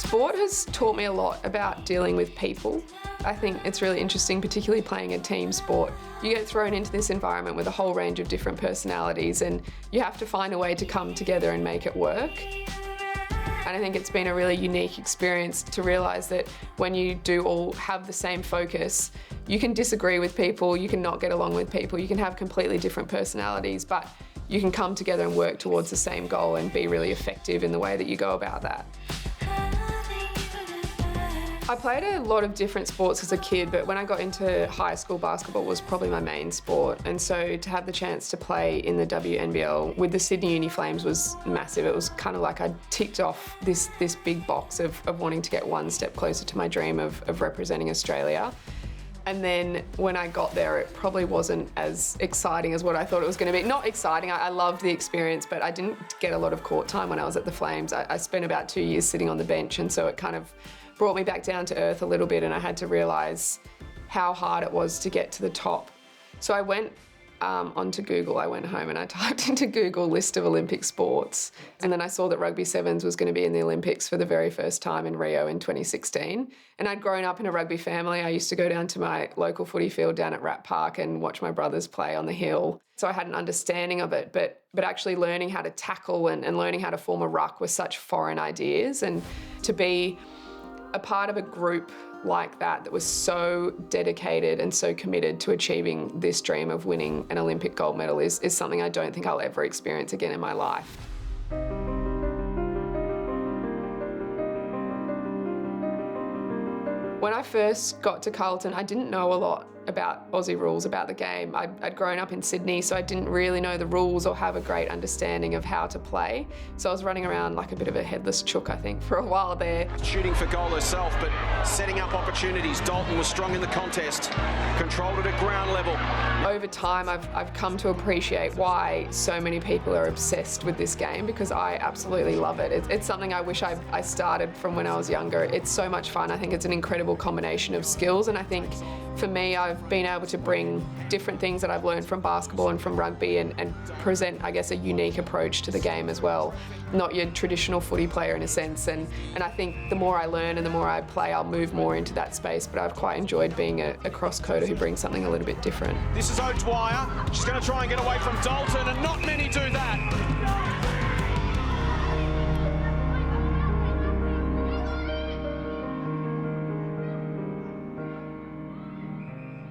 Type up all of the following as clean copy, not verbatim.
Sport has taught me a lot about dealing with people. I think it's really interesting, particularly playing a team sport. You get thrown into this environment with a whole range of different personalities and you have to find a way to come together and make it work. And I think it's been a really unique experience to realise that when you do all have the same focus, you can disagree with people, you can not get along with people, you can have completely different personalities, but you can come together and work towards the same goal and be really effective in the way that you go about that. I played a lot of different sports as a kid, but when I got into high school, basketball was probably my main sport. And so to have the chance to play in the WNBL with the Sydney Uni Flames was massive. It was kind of like I ticked off this big box of wanting to get one step closer to my dream of representing Australia. And then when I got there, it probably wasn't as exciting as what I thought it was going to be. Not exciting, I loved the experience, but I didn't get a lot of court time when I was at the Flames. I spent about 2 years sitting on the bench, and so it kind of brought me back down to earth a little bit, and I had to realise how hard it was to get to the top. So I went onto Google. I went home and I typed into Google list of Olympic sports, and then I saw that rugby sevens was going to be in the Olympics for the very first time in Rio in 2016. And I'd grown up in a rugby family. I used to go down to my local footy field down at Rat Park and watch my brothers play on the hill. So I had an understanding of it, but actually learning how to tackle and learning how to form a ruck were such foreign ideas. And to be a part of a group like that was so dedicated and so committed to achieving this dream of winning an Olympic gold medal is something I don't think I'll ever experience again in my life. When I first got to Carlton, I didn't know a lot about Aussie rules, about the game. I'd grown up in Sydney, so I didn't really know the rules or have a great understanding of how to play. So I was running around like a bit of a headless chook, I think, for a while there. Shooting for goal herself, but setting up opportunities. Dalton was strong in the contest, controlled it at ground level. Over time, I've come to appreciate why so many people are obsessed with this game, because I absolutely love it. It's something I wish I started from when I was younger. It's so much fun. I think it's an incredible combination of skills, and I think for me, I've been able to bring different things that I've learned from basketball and from rugby and present, I guess, a unique approach to the game as well. Not your traditional footy player in a sense, and I think the more I learn and the more I play, I'll move more into that space, but I've quite enjoyed being a cross-coder who brings something a little bit different. This is O'Dwyer. She's going to try and get away from Dalton, and not many do that.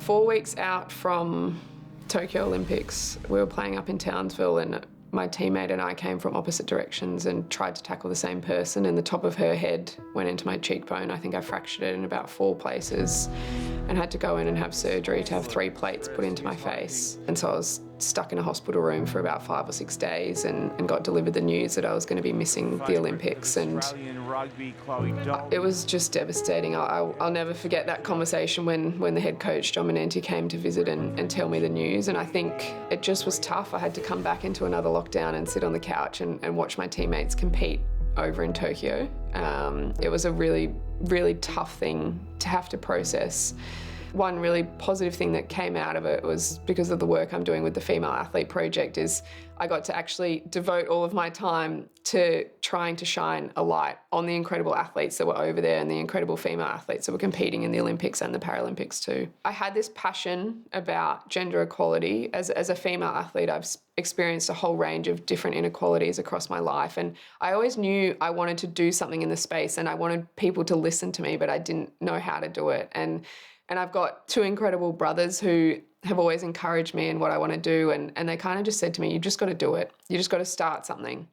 4 weeks out from Tokyo Olympics, we were playing up in Townsville, and my teammate and I came from opposite directions and tried to tackle the same person, and the top of her head went into my cheekbone. I think I fractured it in about 4 places and had to go in and have surgery to have 3 plates put into my face. And so I was stuck in a hospital room for about 5 or 6 days and got delivered the news that I was going to be missing the Olympics, and it was just devastating. I'll never forget that conversation when the head coach, John Manenti, came to visit and tell me the news, and I think it just was tough. I had to come back into another lockdown and sit on the couch and watch my teammates compete over in Tokyo. It was a really, really tough thing to have to process. One really positive thing that came out of it was because of the work I'm doing with the Female Athlete Project is I got to actually devote all of my time to trying to shine a light on the incredible athletes that were over there and the incredible female athletes that were competing in the Olympics and the Paralympics too. I had this passion about gender equality. As a female athlete, I've experienced a whole range of different inequalities across my life, and I always knew I wanted to do something in the space and I wanted people to listen to me, but I didn't know how to do it. And I've got 2 incredible brothers who have always encouraged me in what I want to do, and they kind of just said to me, you just got to do it. You just got to start something.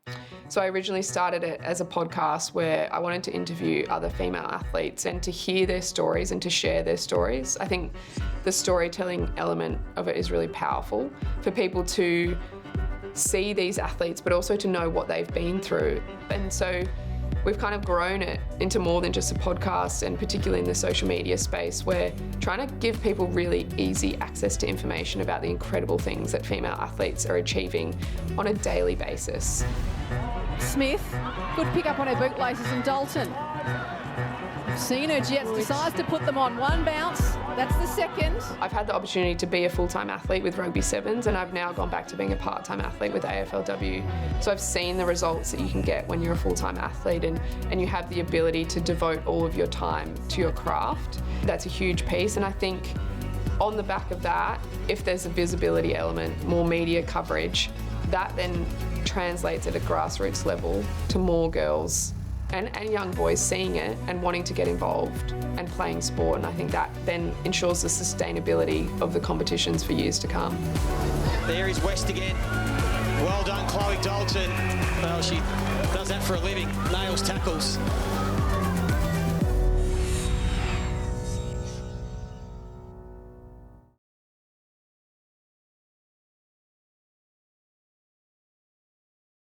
So I originally started it as a podcast where I wanted to interview other female athletes and to hear their stories and to share their stories. I think the storytelling element of it is really powerful for people to see these athletes, but also to know what they've been through. And so we've kind of grown it into more than just a podcast, and particularly in the social media space, we're trying to give people really easy access to information about the incredible things that female athletes are achieving on a daily basis. Smith, good pick up on her bootlaces, and Dalton. Seen her Jets, decides to put them on. One bounce, That's the second. I've had the opportunity to be a full-time athlete with Rugby Sevens, and I've now gone back to being a part-time athlete with AFLW. So I've seen the results that you can get when you're a full-time athlete, and you have the ability to devote all of your time to your craft. That's a huge piece, and I think on the back of that, if there's a visibility element, more media coverage, that then translates at a grassroots level to more girls and young boys seeing it and wanting to get involved and playing sport. And I think that then ensures the sustainability of the competitions for years to come. There is West again. Well done, Chloe Dalton. Well, she does that for a living. Nails tackles.